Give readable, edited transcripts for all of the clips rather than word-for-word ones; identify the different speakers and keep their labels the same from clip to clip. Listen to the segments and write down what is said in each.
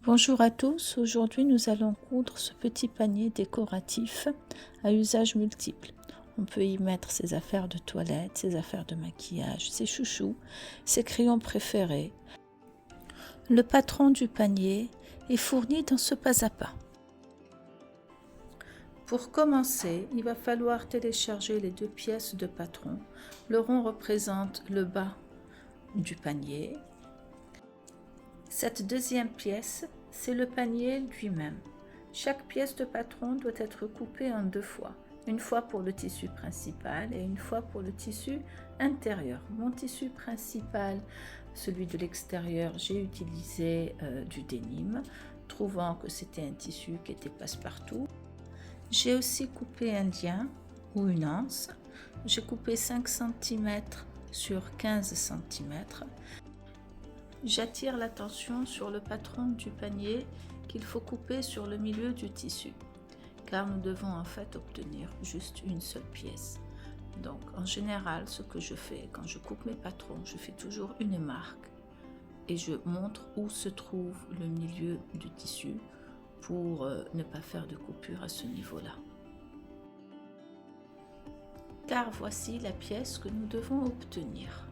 Speaker 1: Bonjour à tous, aujourd'hui nous allons coudre ce petit panier décoratif à usage multiple. On peut y mettre ses affaires de toilette, ses affaires de maquillage, ses chouchous, ses crayons préférés. Le patron du panier est fourni dans ce pas à pas. Pour commencer, il va falloir télécharger les deux pièces de patron. Le rond représente le bas du panier. Cette deuxième pièce, c'est le panier lui-même. Chaque pièce de patron doit être coupée en deux fois. Une fois pour le tissu principal et une fois pour le tissu intérieur. Mon tissu principal, celui de l'extérieur, j'ai utilisé du dénime, trouvant que c'était un tissu qui était passe-partout. J'ai aussi coupé un lien ou une anse. J'ai coupé 5 cm sur 15 cm. J'attire l'attention sur le patron du panier qu'il faut couper sur le milieu du tissu, car nous devons en fait obtenir juste une seule pièce. Donc en général, ce que je fais quand je coupe mes patrons, je fais toujours une marque et je montre où se trouve le milieu du tissu pour ne pas faire de coupure à ce niveau-là. Car voici la pièce que nous devons obtenir.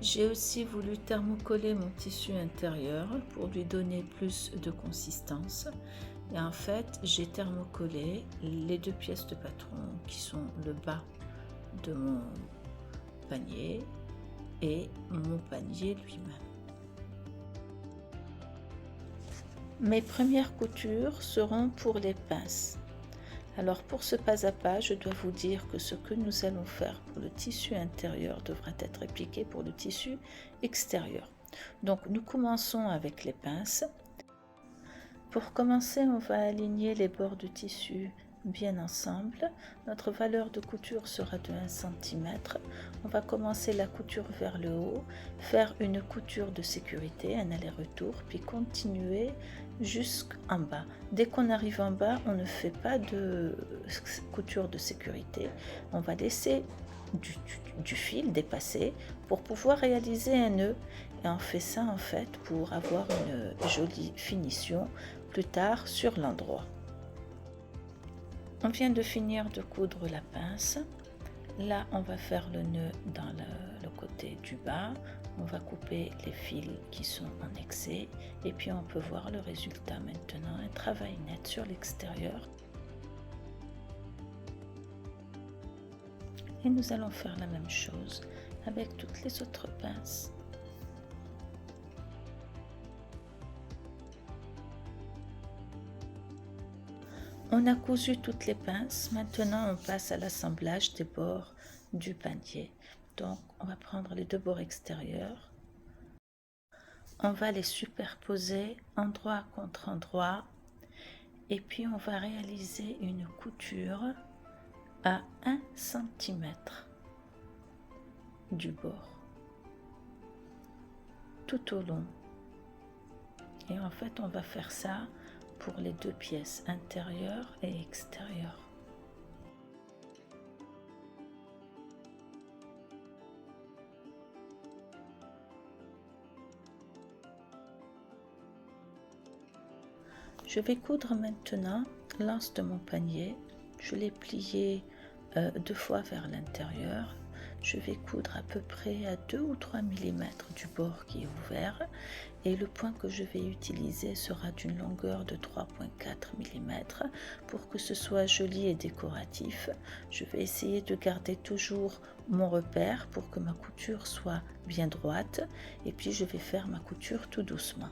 Speaker 1: J'ai aussi voulu thermocoller mon tissu intérieur pour lui donner plus de consistance. Et en fait, j'ai thermocollé les deux pièces de patron qui sont le bas de mon panier et mon panier lui-même. Mes premières coutures seront pour les pinces. Alors pour ce pas à pas, je dois vous dire que ce que nous allons faire pour le tissu intérieur devra être répliqué pour le tissu extérieur. Donc nous commençons avec les pinces. Pour commencer, on va aligner les bords du tissu bien ensemble. Notre valeur de couture sera de 1 cm. On va commencer la couture vers le haut, faire une couture de sécurité, un aller-retour, puis continuer jusqu'en bas. Dès qu'on arrive en bas, on ne fait pas de couture de sécurité. On va laisser du fil dépasser pour pouvoir réaliser un nœud. Et on fait ça en fait pour avoir une jolie finition plus tard sur l'endroit. On vient de finir de coudre la pince. Là, on va faire le nœud dans le côté du bas. On va couper les fils qui sont en excès. Et puis, on peut voir le résultat maintenant. Un travail net sur l'extérieur. Et nous allons faire la même chose avec toutes les autres pinces. On a cousu toutes les pinces, maintenant on passe à l'assemblage des bords du panier. Donc on va prendre les deux bords extérieurs, on va les superposer endroit contre endroit et puis on va réaliser une couture à 1 cm du bord, tout au long. Et en fait on va faire ça pour les deux pièces intérieures et extérieures. Je vais coudre maintenant l'anse de mon panier. Je l'ai plié 2 fois vers l'intérieur. Je vais coudre à peu près à 2 ou 3 mm du bord qui est ouvert et le point que je vais utiliser sera d'une longueur de 3,4 mm pour que ce soit joli et décoratif. Je vais essayer de garder toujours mon repère pour que ma couture soit bien droite et puis je vais faire ma couture tout doucement.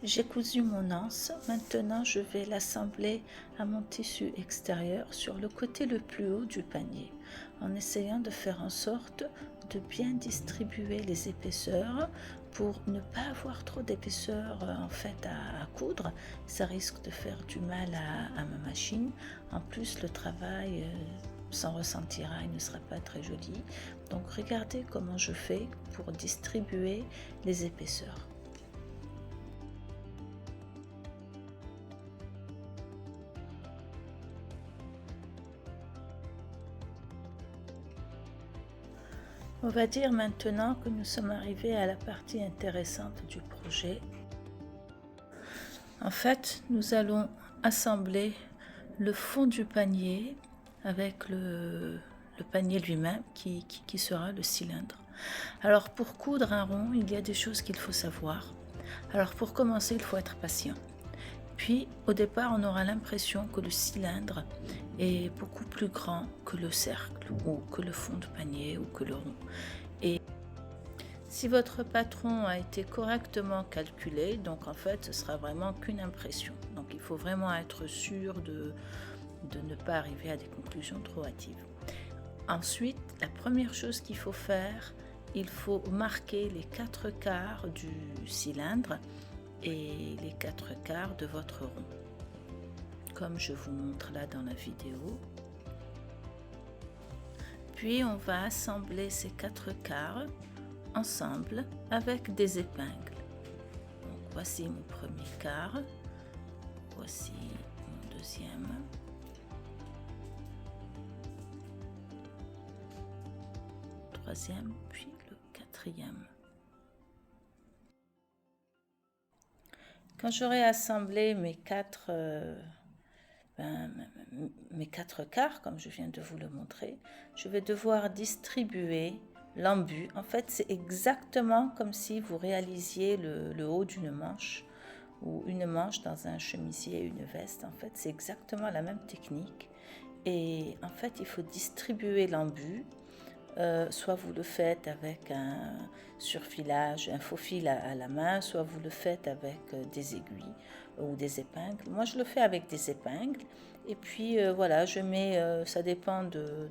Speaker 1: J'ai cousu mon anse, maintenant je vais l'assembler à mon tissu extérieur sur le côté le plus haut du panier, en essayant de faire en sorte de bien distribuer les épaisseurs pour ne pas avoir trop d'épaisseur en fait à coudre. Ça risque de faire du mal à ma machine. En plus le travail s'en ressentira, il ne sera pas très joli. Donc regardez comment je fais pour distribuer les épaisseurs. On va dire maintenant que nous sommes arrivés à la partie intéressante du projet. En fait, nous allons assembler le fond du panier avec le panier lui-même qui sera le cylindre. Alors pour coudre un rond, il y a des choses qu'il faut savoir. Alors pour commencer, il faut être patient. Puis au départ, on aura l'impression que le cylindre est beaucoup plus grand que le cercle ou que le fond de panier ou que le rond. Et si votre patron a été correctement calculé, donc en fait ce sera vraiment qu'une impression. Donc il faut vraiment être sûr de ne pas arriver à des conclusions trop hâtives. Ensuite, la première chose qu'il faut faire, il faut marquer les 4/4 du cylindre et les 4/4 de votre rond, comme je vous montre là dans la vidéo. Puis on va assembler ces 4/4 ensemble avec des épingles. Donc voici mon premier quart, voici mon deuxième, troisième, puis le quatrième. Quand j'aurai assemblé mes 4/4, comme je viens de vous le montrer, je vais devoir distribuer l'embu. En fait, c'est exactement comme si vous réalisiez le haut d'une manche ou une manche dans un chemisier et une veste. En fait, c'est exactement la même technique. Et en fait, il faut distribuer l'embu. Soit vous le faites avec un surfilage, un faux fil à la main, soit vous le faites avec des aiguilles ou des épingles. Moi, je le fais avec des épingles. Et puis, voilà, je mets, ça dépend de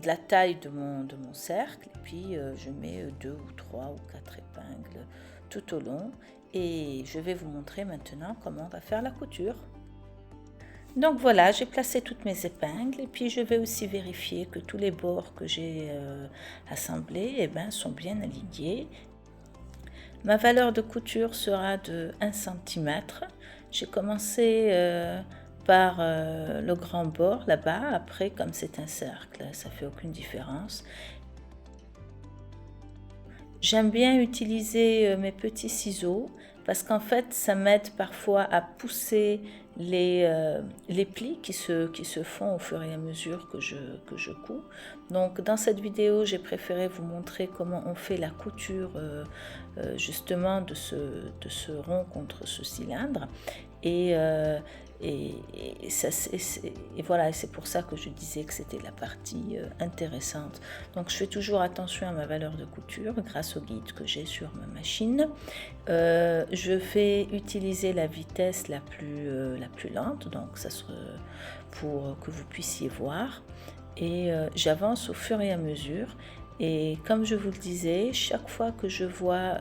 Speaker 1: la taille de mon cercle. Et puis, je mets 2 ou 3 ou 4 épingles tout au long. Et je vais vous montrer maintenant comment on va faire la couture. Donc voilà, j'ai placé toutes mes épingles et puis je vais aussi vérifier que tous les bords que j'ai assemblés sont bien alignés. Ma valeur de couture sera de 1 cm. J'ai commencé par le grand bord là-bas. Après, comme c'est un cercle, ça fait aucune différence. J'aime bien utiliser mes petits ciseaux parce qu'en fait, ça m'aide parfois à pousser les plis qui se font au fur et à mesure que je couds. Donc dans cette vidéo, j'ai préféré vous montrer comment on fait la couture justement de ce rond contre ce cylindre. Et voilà, c'est pour ça que je disais que c'était la partie intéressante. Donc je fais toujours attention à ma valeur de couture grâce au guide que j'ai sur ma machine. Je vais utiliser la vitesse la plus lente, donc ça sera pour que vous puissiez voir. Et j'avance au fur et à mesure. Et comme je vous le disais, chaque fois que je vois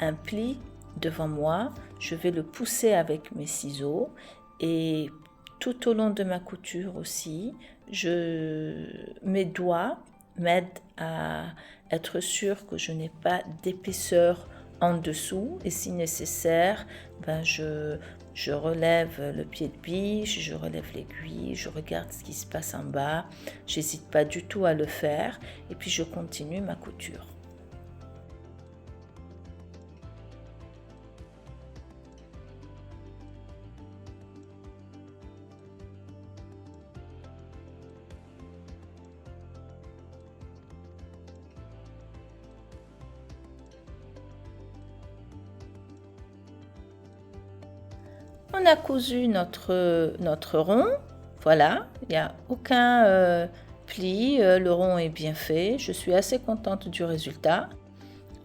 Speaker 1: un pli devant moi, je vais le pousser avec mes ciseaux. Et tout au long de ma couture aussi, mes doigts m'aident à être sûr que je n'ai pas d'épaisseur en dessous. Et si nécessaire, je relève le pied de biche, je relève l'aiguille, je regarde ce qui se passe en bas. J'hésite pas du tout à le faire. Et puis je continue ma couture. On a cousu notre rond, voilà, il n'y a aucun pli, le rond est bien fait, je suis assez contente du résultat.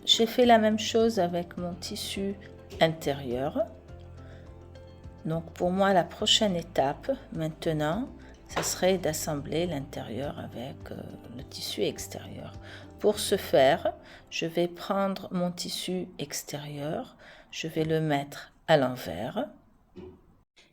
Speaker 1: J'ai fait la même chose avec mon tissu intérieur. Donc pour moi, la prochaine étape maintenant, ça serait d'assembler l'intérieur avec le tissu extérieur. Pour ce faire, je vais prendre mon tissu extérieur, je vais le mettre à l'envers.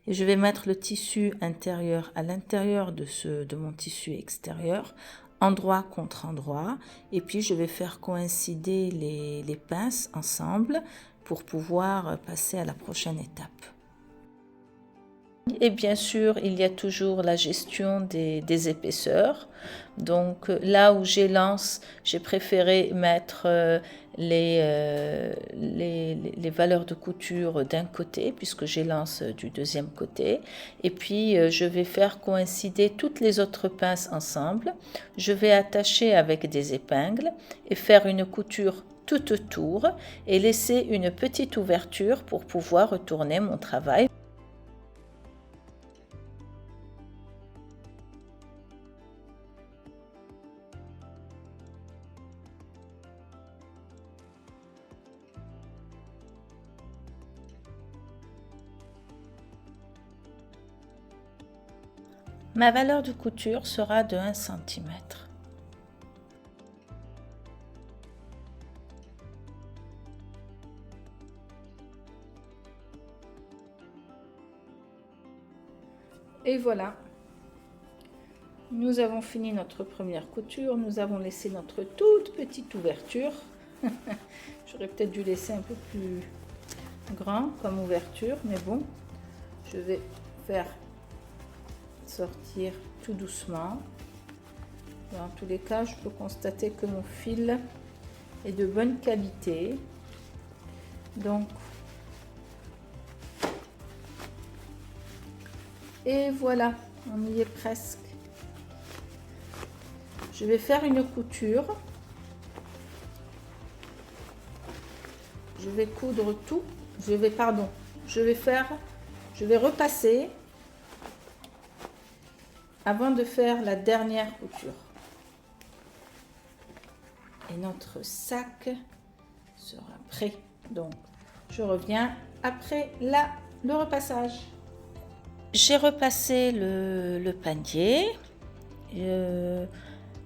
Speaker 1: Et je vais mettre le tissu intérieur à l'intérieur de mon tissu extérieur, endroit contre endroit. Et puis je vais faire coïncider les pinces ensemble pour pouvoir passer à la prochaine étape. Et bien sûr, il y a toujours la gestion des épaisseurs. Donc là où j'élance, j'ai préféré mettre les valeurs de couture d'un côté, puisque j'élance du deuxième côté. Et puis je vais faire coïncider toutes les autres pinces ensemble. Je vais attacher avec des épingles et faire une couture tout autour et laisser une petite ouverture pour pouvoir retourner mon travail. Ma valeur de couture sera de 1 cm. Et voilà, nous avons fini notre première couture, nous avons laissé notre toute petite ouverture. J'aurais peut-être dû laisser un peu plus grand comme ouverture, mais bon, je vais faire sortir tout doucement. Dans tous les cas, je peux constater que mon fil est de bonne qualité. Donc, et voilà, on y est presque. Je vais faire une couture. Je vais coudre tout. Je vais repasser avant de faire la dernière couture. Et notre sac sera prêt. Donc, je reviens après le repassage. J'ai repassé le panier.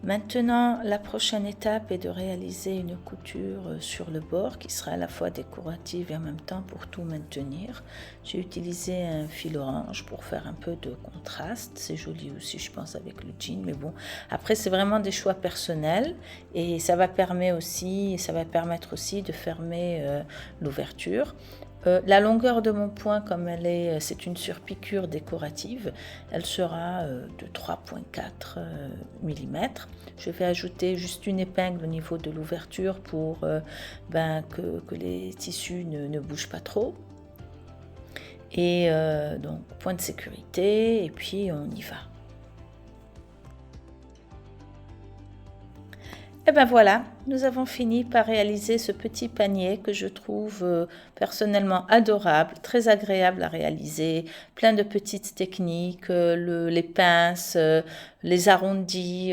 Speaker 1: Maintenant, la prochaine étape est de réaliser une couture sur le bord qui sera à la fois décorative et en même temps pour tout maintenir. J'ai utilisé un fil orange pour faire un peu de contraste. C'est joli aussi, je pense, avec le jean. Mais bon, après, c'est vraiment des choix personnels et ça va permettre aussi de fermer l'ouverture. La longueur de mon point, comme c'est une surpiqûre décorative, elle sera de 3,4 mm. Je vais ajouter juste une épingle au niveau de l'ouverture pour que les tissus ne bougent pas trop. Et donc point de sécurité, et puis on y va. Et ben voilà, nous avons fini par réaliser ce petit panier que je trouve personnellement adorable, très agréable à réaliser, plein de petites techniques, les pinces, les arrondis,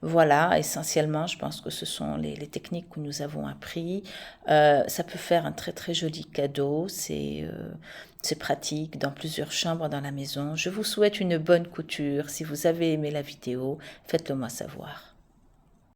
Speaker 1: voilà, essentiellement je pense que ce sont les techniques que nous avons appris. Ça peut faire un très très joli cadeau, c'est pratique dans plusieurs chambres dans la maison. Je vous souhaite une bonne couture. Si vous avez aimé la vidéo, faites-le moi savoir.